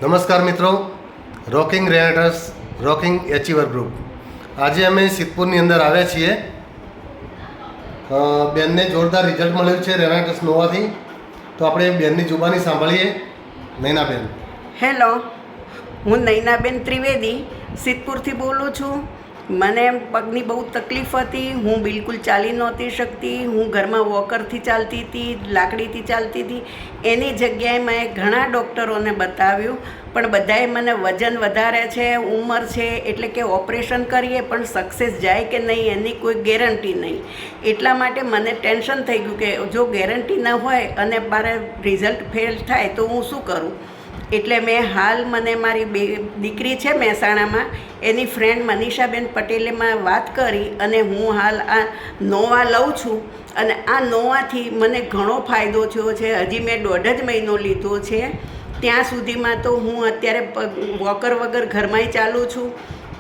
નમસ્કાર મિત્રો, rocking રેનેટર્સ rocking achiever group. આજે અમે સિદ્ધપુરની અંદર આવ્યા છીએ. બેનને જોરદાર રિઝલ્ટ મળ્યું છે રેનેટર્સ નોવાથી. તો આપણે બેનની જુબાની સાંભળીએ. નૈનાબેન. હેલો, હું નૈનાબેન ત્રિવેદી સિદ્ધપુરથી બોલું છું. મને પગની બહુ તકલીફ હતી. હું બિલકુલ ચાલી નહોતી શકતી. હું ઘરમાં વોકરથી ચાલતી હતી, લાકડીથી ચાલતી હતી. એની જગ્યાએ મેં ઘણા ડૉક્ટરોને બતાવ્યું, પણ બધાએ મને વજન વધારે છે, ઉંમર છે, એટલે કે ઓપરેશન કરીએ પણ સક્સેસ જાય કે નહીં એની કોઈ ગેરંટી નહીં. એટલા માટે મને ટેન્શન થઈ ગયું કે જો ગેરંટી ન હોય અને મારે રિઝલ્ટ ફેલ થાય તો હું શું કરું. એટલે મેં હાલ મને મારી દીકરી છે મહેસાણામાં, એની ફ્રેન્ડ મનીષાબેન પટેલેમાં વાત કરી અને હું હાલ આ નોવા લઉં છું. અને આ નોવાથી મને ઘણો ફાયદો થયો છે. હજી મેં 1.5 મહિનો લીધો છે. ત્યાં સુધીમાં તો હું અત્યારે વોકર વગર ઘરમાંય ચાલું છું.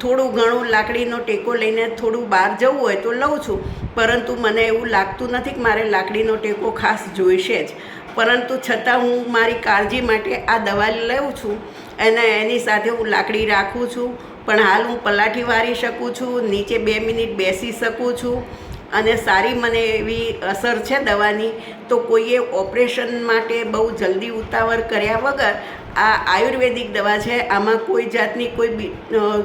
થોડું ઘણું લાકડીનો ટેકો લઈને થોડું બહાર જવું હોય તો લઉં છું, પરંતુ મને એવું લાગતું નથી કે મારે લાકડીનો ટેકો ખાસ જોઈશે જ. પરંતુ છતાં હું મારી કાળજી માટે આ દવા લઉં છું અને એની સાથે હું લાકડી રાખું છું. પણ હાલ હું પલાઠી વારી શકું છું, નીચે 2 મિનિટ બેસી શકું છું અને સારી મને એવી અસર છે દવાની. તો કોઈએ ઓપરેશન માટે બહુ જલ્દી ઉતાવળ કર્યા વગર આ આયુર્વેદિક દવા છે, આમાં કોઈ જાતની કોઈ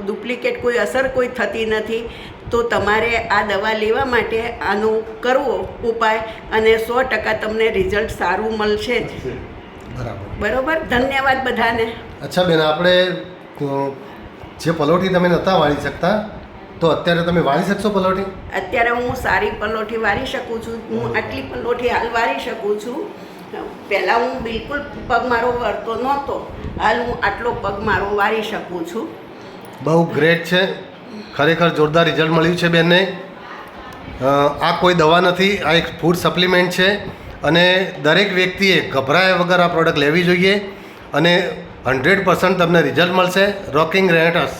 ડુપ્લિકેટ કોઈ અસર કોઈ થતી નથી. તો તમારે આ દવા લેવા માટે આનો કરવો ઉપાય અને 100% તમને રિઝલ્ટ સારું મળશે જ. બરાબર. ધન્યવાદ બધાને. અચ્છા બેન, આપણે જે પલોઠી તમે નહોતા વાળી શકતા, તો અત્યારે તમે વાળી શકશો પલોઠી? અત્યારે હું સારી પલોઠી વાળી શકું છું. હું આટલી પલોઠી હાલ વાળી શકું છું. પહેલાં હું બિલકુલ પગ મારો વળતો નહોતો. હાલ હું આટલો પગ મારો વાળી શકું છું. બહુ ગ્રેટ છે. ખરેખર જોરદાર રિઝલ્ટ મળ્યું છે બેનને. આ કોઈ દવા નથી, આ એક ફૂડ સપ્લિમેન્ટ છે અને દરેક વ્યક્તિએ ગભરાયા વગર આ પ્રોડક્ટ લેવી જોઈએ અને 100% તમને રિઝલ્ટ મળશે. રોકિંગ રેનેટર્સ.